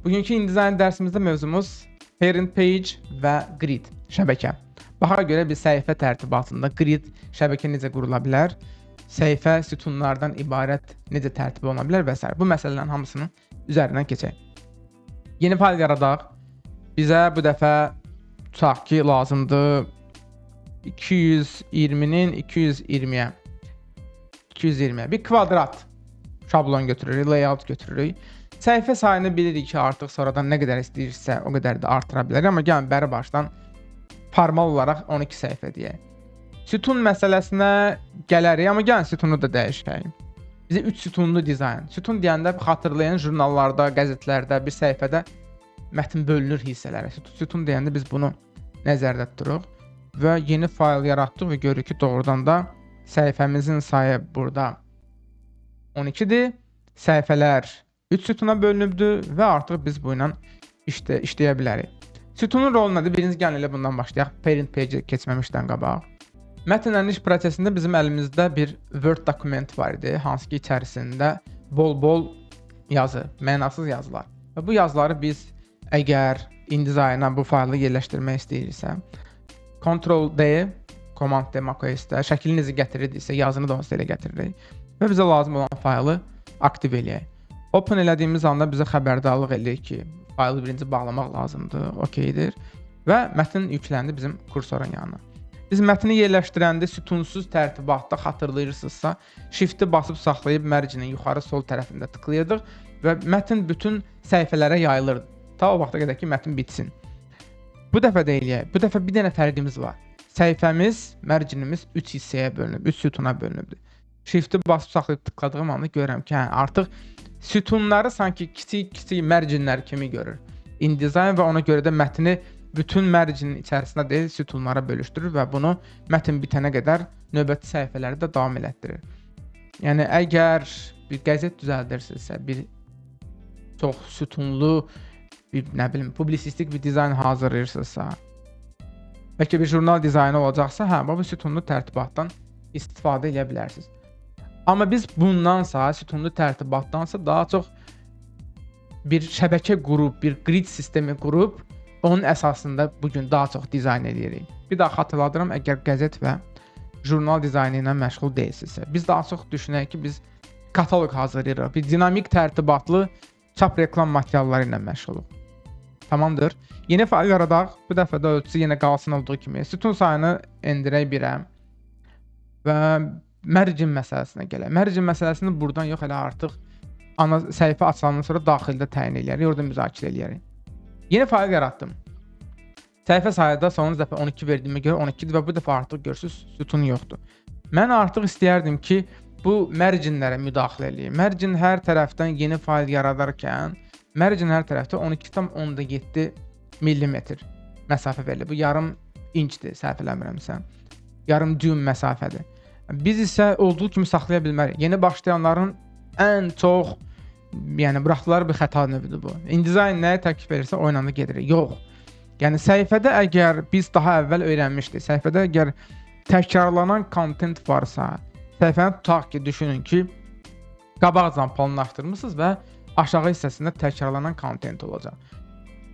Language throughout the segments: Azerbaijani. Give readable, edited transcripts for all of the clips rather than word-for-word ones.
Bugünkü InDesign dərsimizdə mövzumuz Parent Page və Grid şəbəkə. Baxa görə bir səhifə tərtibatında grid şəbəkə necə qurula bilər, səhifə sütunlardan ibarət necə tərtib oluna bilər və s. Bu məsələlərin hamısının üzərindən keçək. Yeni fayl yaradaq. Bizə bu dəfə tutaq ki, lazımdır 220-nin 220-yə. Bir kvadrat şablon götürürük, layout götürürük. Səhifə sayını bilirik ki, artıq sonradan nə qədər istəyirsə o qədər də artıra bilərik. Amma gəlin bəri başdan formal olaraq 12 səhifə deyək. Sütun məsələsinə gələrik, amma gəlin sütunu da dəyişək. Bizə 3 sütunlu dizayn. Sütun deyəndə xatırlayan jurnallarda, qəzetlərdə, bir səhifədə mətn bölünür hissələrə. Sütun deyəndə biz bunu nəzərdə tuturuq və yeni fayl yaratdıq və görürük ki, doğrudan da səhifəmizin sayı burada 12-dir. Səhifələr 3 sütuna bölünübdür və artıq biz bu ilə işləyə bilərik. Sütunun rolu nədir? Birinci gəlin elə bundan başlayaq. Parent page keçməmişdən qabaq. Mətnləniş prosesində bizim əlimizdə bir Word dokument var idi, hansı ki içərisində bol-bol yazı, mənasız yazılar. Və bu yazıları biz əgər InDesign'a bu faylı yerləşdirmək istəyirsə, Ctrl-D, Command-D macOS-də şəklinizi gətiririksə, yazını da onsuz elə gətiririk və bizə lazım olan faylı aktiv eləyək. Open elədiyimiz anda bizə xəbərdarlıq eləyir ki, faylı birinci bağlamaq lazımdır, okeydir və mətn yükləndi bizim kursorun yanına. Biz mətni yerləşdirəndə sütunsuz tərtibatda xatırlayırsınızsa, Shift-i basıb saxlayıb mərcinin yuxarı sol tərəfində tıklayırdıq və mətn bütün səhifələrə yayılırdı. Ta o vaxta qədər ki, mətn bitsin. Bu dəfə də eləyək. Bu dəfə bir dənə fərqimiz var. Səhifəmiz, mərcinimiz 3 hissəyə bölünüb, 3 sütuna bölünübdür. Shift-i basıb saxlayıb tıkladığım anda görürəm ki, artıq sütunları sanki kiçik mərcinlər kimi görür InDesign və ona görə də mətni bütün mərcinin içərisində deyil, sütunlara bölüşdürür və bunu mətn bitənə qədər növbəti səhifələri də davam elətdirir. Yəni, əgər bir qəzet düzəldirsinizsə, bir çox sütunlu, publisistik bir dizayn hazırlayırsınızsa, bəlkə bir jurnal dizaynı olacaqsa, bu sütunlu tərtibatdan istifadə edə bilərsiniz. Amma biz bundansa, sütunlu tərtibatdansa daha çox bir şəbəkə qurub, bir grid sistemi qurub, onun əsasında bugün daha çox dizayn edirik. Bir daha xatırladıram, əgər qəzet və jurnal dizaynı ilə məşğul deyilsinizsə. Biz daha çox düşünək ki, biz kataloq hazırlayırıq, bir dinamik tərtibatlı çap reklam materialları ilə məşğuluq. Tamamdır. Yeni fayl yaradaq. Bu dəfə də ölçüsü yenə qalsın olduğu kimi. Sütun sayını endirək 1-ə və mərcin məsələsinə gələk. Mərcin məsələsini buradan yox, elə artıq ana səhifə açılandan sonra daxildə təyin eləyərik, orada müzakirə eləyərik. Yeni fayl yaratdım. Səhifə sayıda sonuncu dəfə 12 verdiyimə görə 12-dir və bu dəfə artıq görürsünüz sütun yoxdur. Mən artıq istəyərdim ki, bu mərcinlərə müdaxilə eləyim. Mərcin hər tərəfdən yeni fayl yaradarkən, mərcin hər tərəfdə 12,7 millimetr məsafə verilir. Bu yarım inçdir, səhv eləmirəmsə. Yarım düym məsafədir. Biz isə olduğu kimi saxlaya bilmərik. Yeni başlayanların ən çox buraxdılar bir xəta növüdür bu. InDesign nəyə təklif verirsə o ilə də gedirik. Yox. Yəni səhifədə əgər biz daha əvvəl öyrənmişdik, səhifədə əgər təkrarlanan kontent varsa, səhifəni tutaq ki, düşünün ki, qabaqcadan planlaşdırmısınız və aşağı hissəsində təkrarlanan kontent olacaq.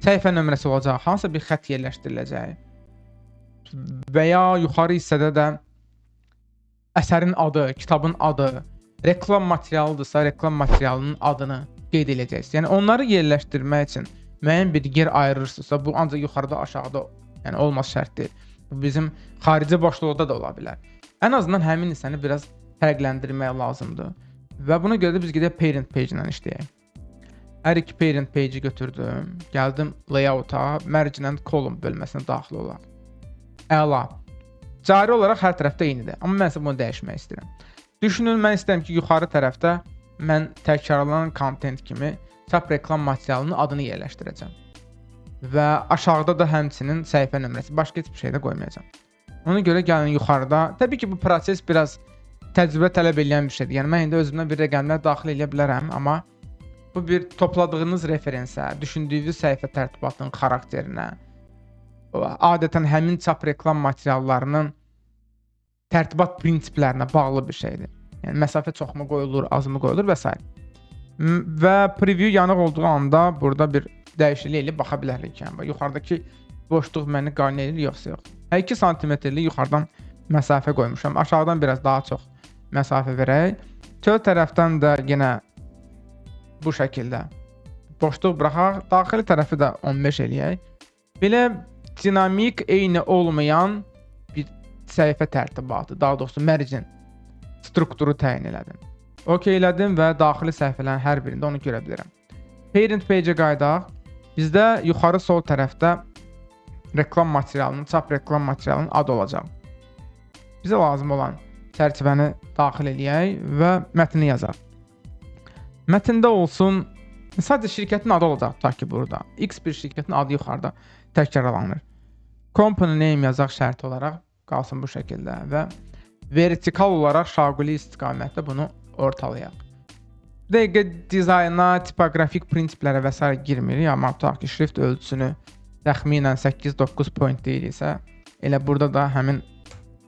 Səhifə nömrəsi olacaq, hansısa bir xətt yerləşdiriləcək və ya yuxarı hissədə də əsərin adı, kitabın adı, reklam materialıdırsa, reklam materialının adını qeyd edəcəksiniz. Yəni onları yerləşdirmək üçün müəyyən bir yer ayırırsınızsa, bu ancaq yuxarıda, aşağıda olmaz şərt deyil. Bu bizim xarici boşluqda da ola bilər. Ən azından həmin hissəni biraz fərqləndirmək lazımdır. Və buna görə də biz gedək parent page ilə işləyək. Hər iki parent page-i götürdüm, gəldim layout-a, mərcinən column bölməsinə daxil olaq. Əla. Cari olaraq hər tərəfdə eynidir, amma mən isə bunu dəyişmək istəyirəm. Düşünün, mən istəyirəm ki, yuxarı tərəfdə mən təkrarlanan content kimi çap reklam materialının adını yerləşdirəcəm. Və aşağıda da həmçinin səhifə nömrəsi, başqa heç bir şey də qoymayacam. Ona görə gəlin yuxarıda, təbii ki, bu proses biraz təcrübə tələb edən bir şeydir. Yəni mən indi özümdən bir rəqəmlər daxil edə bilərəm, amma bu bir topladığınız referensə, düşündüyünüz səhifə tərtibatının xarakterinə, adətən həmin çap reklam materiallarının tərtibat prinsiplərinə bağlı bir şeydir. Yəni məsafə çoxmu qoyulur, azmı qoyulur və s. Və preview yanıq olduğu anda burada bir dəyişiklik eləyib baxa bilərik. Yəni yuxarıdakı boşluq məni qane edir yoxsa yox. 2 sm-lik yuxarıdan məsafə qoymuşam. Aşağıdan biraz daha çox məsafə verək. Çöl tərəfdən də yenə bu şəkildə boşluq buraxaq. Daxili tərəfi də 15 eləyək. Belə dinamik, eyni olmayan bir səhifə tərtibatı, daha doğrusu margin strukturu təyin elədim. OK elədim və daxili səhifələrin hər birində onu görə bilərəm. Parent page-ə qayıdaq. Bizdə yuxarı sol tərəfdə reklam materialının, çap reklam materialının adı olacaq. Bizə lazım olan çərçivəni daxil eləyək və mətni yazaq. Mətndə olsun, sadəcə şirkətin adı olacaq tutaq ki burada. X bir şirkətin adı yuxarıda təkrarlanır. Company name yazaq şərt olaraq, qalsın bu şəkildə və vertikal olaraq şaquli istiqamətdə bunu ortalayaq. Bu dəqiqə dizayna, tipoqrafik prinsiplərə və s. girmirik, amma tutaq ki şrift ölçüsünü təxminən 8-9 point deyiriksə, elə burada da həmin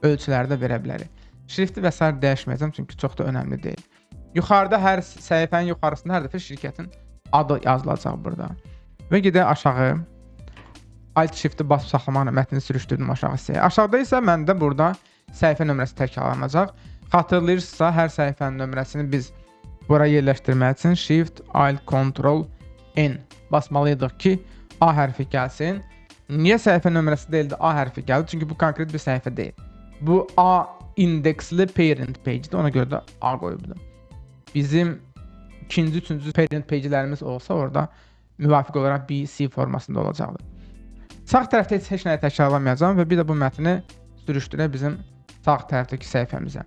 ölçüləri də verə bilərik. Şrifti və s. dəyişməyəcəm, çünki çox da önəmli deyil. Yuxarıda hər səhifənin yuxarısında hər dəfə şirkətin adı yazılacaq burada. Və gedək aşağı. Alt shift'i basıb saxlamaqla mətni sürüşdürdüm aşağı hissəyə. Aşağıda isə məndə burada səhifə nömrəsi təkrarlanacaq. Xatırlayırsınızsa, hər səhifənin nömrəsini biz bura yerləşdirmək üçün Shift, Alt, Ctrl, N basmalıydıq ki, A hərfi gəlsin. Niyə səhifə nömrəsi deyil də A hərfi gəldi? Çünki bu konkret bir səhifə deyil. Bu A indeksli parent page-dir, ona görə də A qoyubdur. Bizim ikinci, üçüncü parent page-lərimiz olsa orada müvafiq olaraq B, C formasında olacaqdır. Sağ tərəfdə heç nəyə təkrarlamayacağım və bir də bu mətni sürüşdürək bizim sağ tərəfdəki səhifəmizə.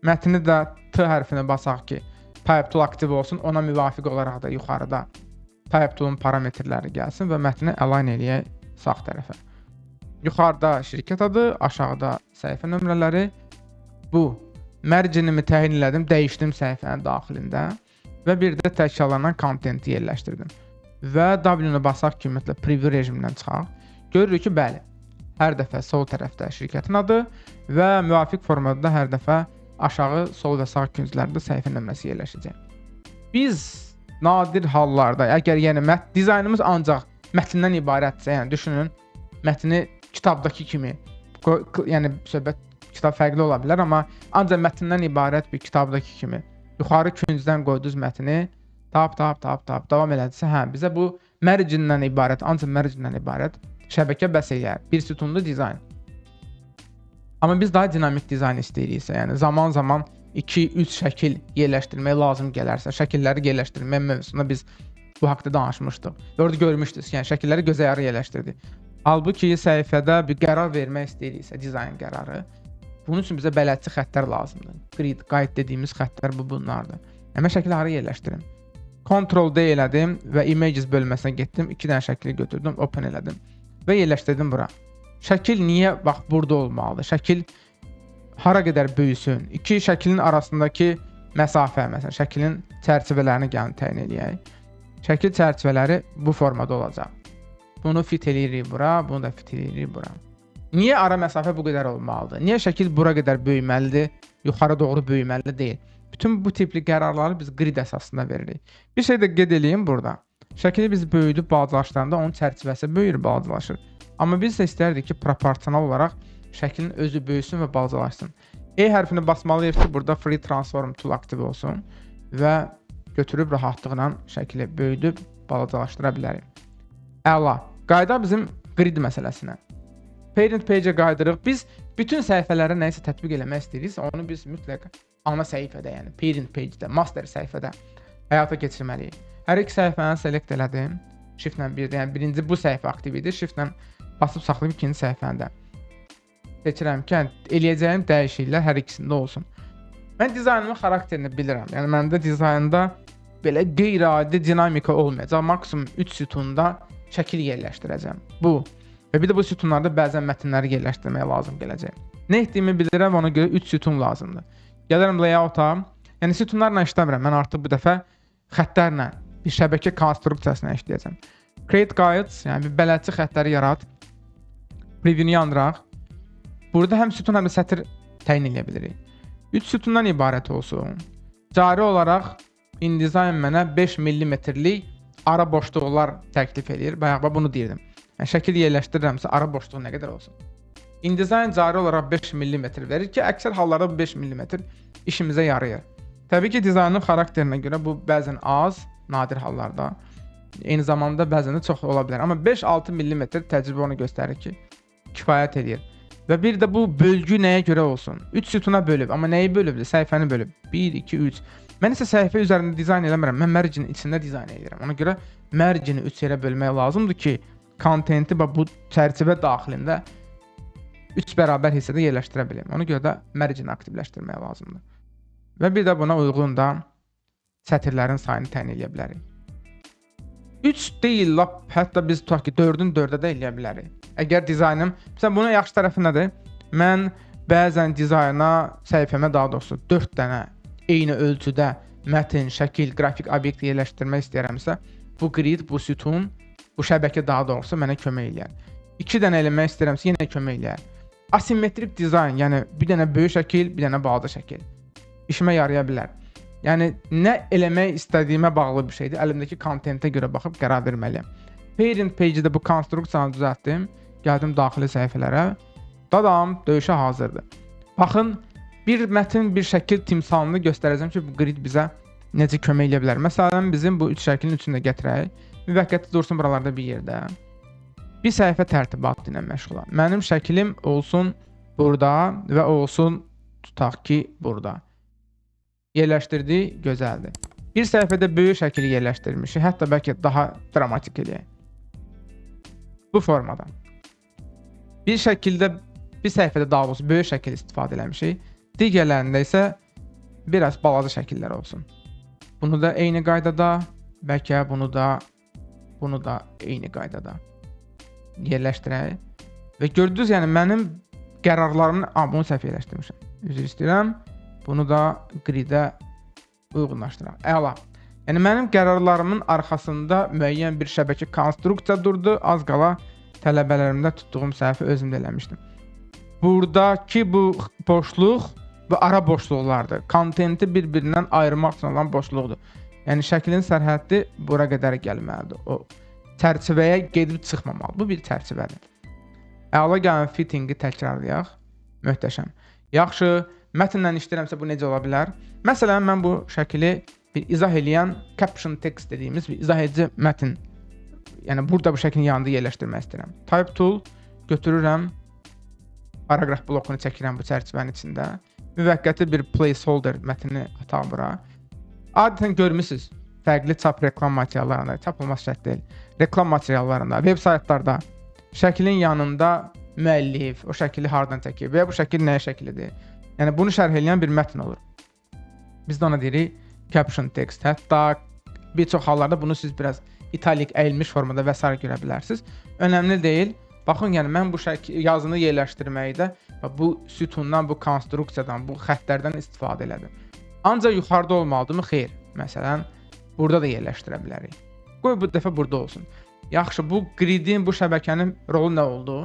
Mətni də T hərfinə basaq ki, type tool aktiv olsun, ona müvafiq olaraq da yuxarıda type tool'un parametrləri gəlsin və mətni align eləyək sağ tərəfə. Yuxarıda şirkət adı, aşağıda səhifə nömrələri. Bu marginimi təyin elədim, dəyişdim səhifənin daxilində və bir də təkrarlanan kontenti yerləşdirdim. Və W-ni basaq ki, ümumiyyətlə preview rejimindən çıxaq. Görürük ki, bəli, hər dəfə sol tərəfdə şirkətin adı və müvafiq formada hər dəfə aşağı, sol və sağ künclərdə səhifə nömrəsi yerləşəcək. Biz nadir hallarda, əgər yəni dizaynımız ancaq mətndən ibarətsə, yəni düşünün, mətni kitabdakı kimi, yəni söhbət kitab fərqli ola bilər, amma ancaq mətndən ibarət bir kitabdakı kimi yuxarı küncdən qoyduğunuz mətni davam elədirsə, hə, bizə bu margindən ibarət, ancaq margindən ibarət şəbəkə bəs eləyər. Bir sütunlu dizayn. Amma biz daha dinamik dizayn istəyiriksə, yəni zaman-zaman 2-3 şəkil yerləşdirmək lazım gələrsə, şəkilləri yerləşdirmək mövzusunda biz bu haqda danışmışdıq. Orada görmüşdünüz, yəni şəkilləri göz ayarı yerləşdirdik. Halbuki səhifədə bir qərar vermək istəyiriksə, dizayn qərarı, bunun üçün bizə bələdçi xəttlər lazımdır. Grid, guide dediyimiz xəttlər bunlardır. Həmən şəkili hara yerləşdirim? Ctrl D elədim və Images bölməsinə getdim, 2 dənə şəkili götürdüm, Open elədim və yerləşdirdim bura. Şəkil niyə bax burada olmalıdır? Şəkil hara qədər böyüsün? İki şəklin arasındakı məsafə, məsələn, şəklin çərçivələrini gəlin təyin eləyək. Şəkil çərçivələri bu formada olacaq. Bunu fit eləyirik bura, bunu da fit eləyirik bura. Niyə ara məsafə bu qədər olmalıdır? Niyə şəkil bura qədər böyüməlidir, yuxarı doğru böyüməli deyil? Bütün bu tipli qərarları biz grid əsasında veririk. Bir şey də qeyd edeyim burada. Şəkili biz böyüdüb balacalaşdıranda onun çərçivəsi böyür, balacalaşır. Amma biz də istərdik ki, proporsional olaraq şəklin özü böyüsün və balacalaşsın. E hərfini basmalıyıq ki, burada Free Transform Tool aktiv olsun və götürüb rahatlıqla şəkili böyüdüb balacalaşdıra bilərik. Əla. Qayıdaq bizim grid məsələsinə. Parent page-ə qaydırıq. Biz bütün səhifələrə nəyisə tətbiq eləmək istəyiriksə, onu biz mütləq ana səhifədə, yəni parent page-də, master səhifədə həyata keçirməliyik. Hər iki səhifəni select elədim. Shift-lə birdə, yəni birinci bu səhifə aktiv idi. Shift-lə basıb saxlayıb ikinci səhifəndə. Seçirəm ki, eləyəcəyim dəyişikliklər hər ikisində olsun. Mən dizaynımın xarakterini bilirəm. Yəni məndə dizaynda belə qeyri-adi dinamika olmayacaq. Maksimum 3 sütunda şəkil yerləşdirəcəm. Bu. Və bir də bu sütunlarda bəzən mətnləri yerləşdirməyə lazım gələcək. Nə etdiyimi bilirəm, ona görə 3 sütun lazımdır. Gəlirəm layout-a. Yəni sütunlarla işləmirəm. Mən artıq bu dəfə xəttlərlə bir şəbəkə konstruksiyasına işləyəcəm. Create guides, yəni bir bələdçi xəttləri yarat. Preview-ni yandıraq. Burada həm sütun, həm də sətir təyin edə bilirik. 3 sütundan ibarət olsun. Cari olaraq InDesign mənə 5 mm-lik ara boşluqlar təklif eləyir. Bayaq bunu deyirdim. Yəni şəkil yerləşdirirəmsə ara boşluğu nə qədər olsun? InDesign cari olaraq 5 mm verir ki, əksər hallarda bu 5 mm işimizə yarayır. Təbii ki, dizaynın xarakterinə görə bu bəzən az, nadir hallarda, eyni zamanda bəzən də çox ola bilər. Amma 5-6 mm təcrübə onu göstərir ki, kifayət edir. Və bir də bu bölgü nəyə görə olsun? 3 sütuna bölüb, amma nəyi bölübdür? Səhifəni bölüb. 1, 2, 3. Mən isə səhifə üzərində dizayn eləmirəm. Mən marginin içində dizayn edirəm. Ona görə margini 3 yerə bölmək lazımdır ki, kontenti bu çərçivə daxilində 3 bərabər hissədə yerləşdirə bilim. Ona görə də margini aktivləşdirmək lazımdır. Və bir də buna uyğun da sətirlərin sayını təyin edə bilərik. 3 deyil, hətta biz tutaq ki, 4-ün 4-ə də eləyə bilərik. Əgər dizaynım, məsələn, bunun yaxşı tərəfi nədir? Mən bəzən dizayna, səhifəmə daha doğrusu 4 dənə eyni ölçüdə mətn, şəkil, qrafik obyekt yerləşdirmək istəyirəmsə, bu grid, bu sütun, bu şəbəkə daha doğrusu mənə kömək eləyər. 2 dənə eləmək istəyirəmsə, yenə kömək eləyər. Asimetrik dizayn, yəni bir dənə böyük şəkil, bir dənə balaca şəkil işimə yaraya bilər. Yəni nə eləmək istədiyimə bağlı bir şeydir. Əlimdəki kontentə görə baxıb qərar verməliyəm. Parent page-də bu konstruksiyanı düzəltdim. Gəldim daxili səhifələrə. Dadam, döyüşə hazırdır. Baxın, bir mətn, bir şəkil timsalını göstərəcəm ki, bu grid bizə necə kömək edə bilər. Məsələn, bizim bu 3 şəklin üçünü də gətirək. Müvəqqəti dursun buralarda bir yerdə. Bir səhifə tərtibatı ilə məşğulam. Mənim şəklim olsun burada və olsun tutaq ki, burada. Yerləşdirdik, gözəldir. Bir səhifədə böyük şəkili yerləşdirmişik, hətta bəlkə daha dramatik eləyək. Bu formada. Bir səhifədə daha doğrusu böyük şəkil istifadə eləmişik. Digərlərində isə biraz balaca şəkillər olsun. Bunu da eyni qaydada, bəlkə bunu da eyni qaydada yerləşdirək. Və gördünüz, yəni mənim qərarlarımın, bunu səhv yerləşdirmişəm. Üzr istəyirəm. Bunu da gridə uyğunlaşdıraq. Əla. Yəni mənim qərarlarımın arxasında müəyyən bir şəbəkə konstruksiya durdu. Az qala tələbələrimdə tutduğum səhvi özümdə eləmişdim. Buradakı bu boşluq və ara boşluqlardır. Kontenti bir-birindən ayırmaq üçün olan boşluqdur. Yəni şəklin sərhəddi bura qədər gəlməlidir. O çərçivəyə gedib çıxmamalı. Bu bir çərçivədir. Əla, gəlin fittingi təkrarlayaq. Möhtəşəm. Yaxşı, mətnlə işləyirəmsə bu necə ola bilər? Məsələn, mən bu şəkili bir izah eləyən caption text dediyimiz bir izah edici mətn, yəni burada bu şəklin yanında yerləşdirmək istəyirəm. Type tool götürürəm, paragraf blokunu çəkirəm bu çərçivənin içində. Müvəqqəti bir placeholder mətnini ataq bura. Adətən görmüsünüz, fərqli çap reklam materiallarında, çap olmaz şərt deyil, reklam materiallarında, web saytlarda şəklin yanında müəllif, o şəkili hardan çəkir və ya bu şəkil nəyə şəklidir? Yəni bunu şərh edən bir mətn olur. Biz də ona deyirik caption text. Hətta bir çox hallarda bunu siz biraz italik əyilmiş formada və s. görə bilərsiniz. Önəmli deyil. Baxın, yəni mən bu yazını yerləşdirməkdə bu sütundan, bu konstruksiyadan, bu xəttlərdən istifadə elədim. Ancaq yuxarıda olmalıdırmı? Xeyr. Məsələn, burada da yerləşdirə bilərik. Qoy bu dəfə burada olsun. Yaxşı, bu gridin, bu şəbəkənin rolu nə oldu?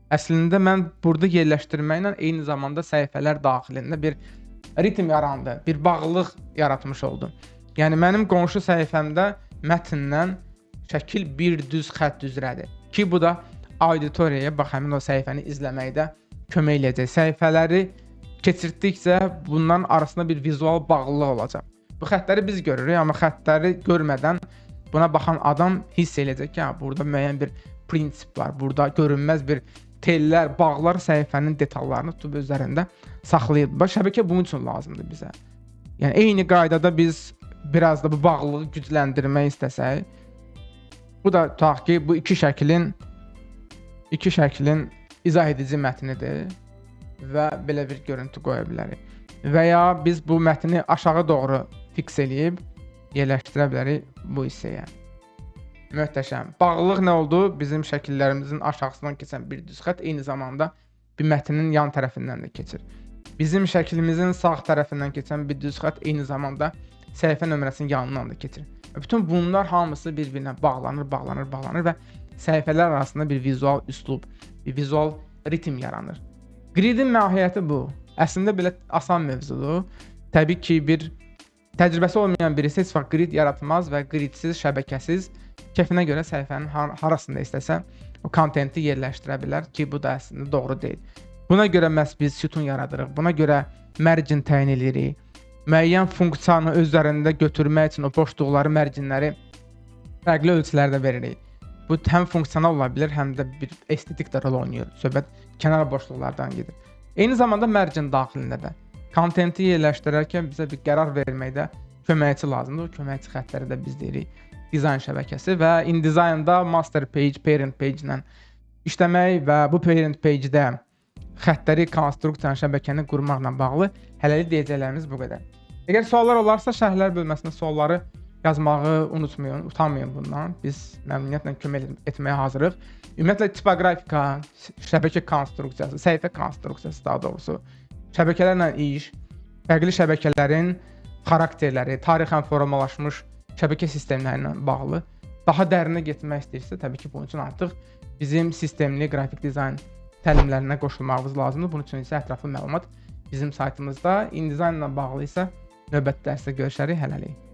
Əslində mən burada yerləşdirməklə eyni zamanda səhifələr daxilində bir ritm yarandı, bir bağlılıq yaratmış oldum. Yəni mənim qonşu səhifəmdə mətndən şəkil bir düz xətt üzrədir ki, bu da auditoriyaya bax həmin o səhifəni izləməkdə kömək eləyəcək. Səhifələri keçirdikcə bunların arasında bir vizual bağlılıq olacaq. Bu xəttləri biz görürük, amma xəttləri görmədən buna baxan adam hiss eləyəcək ki, burada müəyyən bir prinsip var, burada görünməz bir tellər, bağlar səhifənin detallarını tutub üzərində saxlayıb. Şəbəkə bunun üçün lazımdır bizə. Yəni eyni qaydada biz biraz da bu bağlılığı gücləndirmək istəsək, bu da tutaq ki, bu iki şəklin izah edici mətnidir və belə bir görüntü qoya bilərik. Və ya biz bu mətni aşağı doğru fiks eləyib yerləşdirə bilərik bu hissəyə. Möhtəşəm. Bağlılıq nə oldu? Bizim şəkillərimizin aşağısından keçən bir düz xətt eyni zamanda bir mətnin yan tərəfindən də keçir. Bizim şəklimizin sağ tərəfindən keçən bir düz xətt eyni zamanda səhifə nömrəsinin yanından da keçir. Bütün bunlar hamısı bir-birinə bağlanır və səhifələr arasında bir vizual üslub, bir vizual ritm yaranır. Gridin mahiyyəti bu. Əslində belə asan mövzudur. Təbii ki, bir təcrübəsi olmayan birisi heç vaxt grid yaratmaz və gridsiz, şəbəkəsiz kefinə görə səhifənin harasında istəsə o kontenti yerləşdirə bilər ki, bu da əslində doğru deyil. Buna görə məhz biz sütun yaradırıq. Buna görə mərcin təyin edirik. Müəyyən funksiyanı öz üzərində götürmək üçün o boşluqları, mərcinləri fərqli ölçülərdə veririk. Bu həm funksional ola bilər, həm də bir estetik də rol oynayır. Söhbət kənar boşluqlardan gedir. Eyni zamanda mərcin daxilində də kontenti yerləşdirərkən bizə bir qərar verməkdə köməkçi lazımdır. O köməkçi xəttləri də biz deyirik dizayn şəbəkəsi və InDesign'da master page, parent page ilə işləmək və bu parent page-də xəttləri, konstruksiyanı, şəbəkəni qurmaqla bağlı hələlik deyəcəklərimiz bu qədər. Əgər suallar olarsa, şərhlər bölməsində sualları yazmağı unutmayın, utanmayın bundan. Biz məmnuniyyətlə kömək etməyə hazırıq. Ümumiyyətlə tipoqrafika, şəbəkə konstruksiyası, səhifə konstruksiyası daha doğrusu, şəbəkələrlə iş, fərqli şəbəkələrin xarakterləri, tarixən formalaşmış şəbəkə sistemləri ilə bağlı daha dərinə getmək istəyirsə, təbii ki, bunun üçün artıq bizim sistemli qrafik dizayn təlimlərinə qoşulmağımız lazımdır. Bunun üçün isə ətraflı məlumat bizim saytımızda. InDesign ilə bağlı isə növbəti dərsdə görüşərik. Hələlik.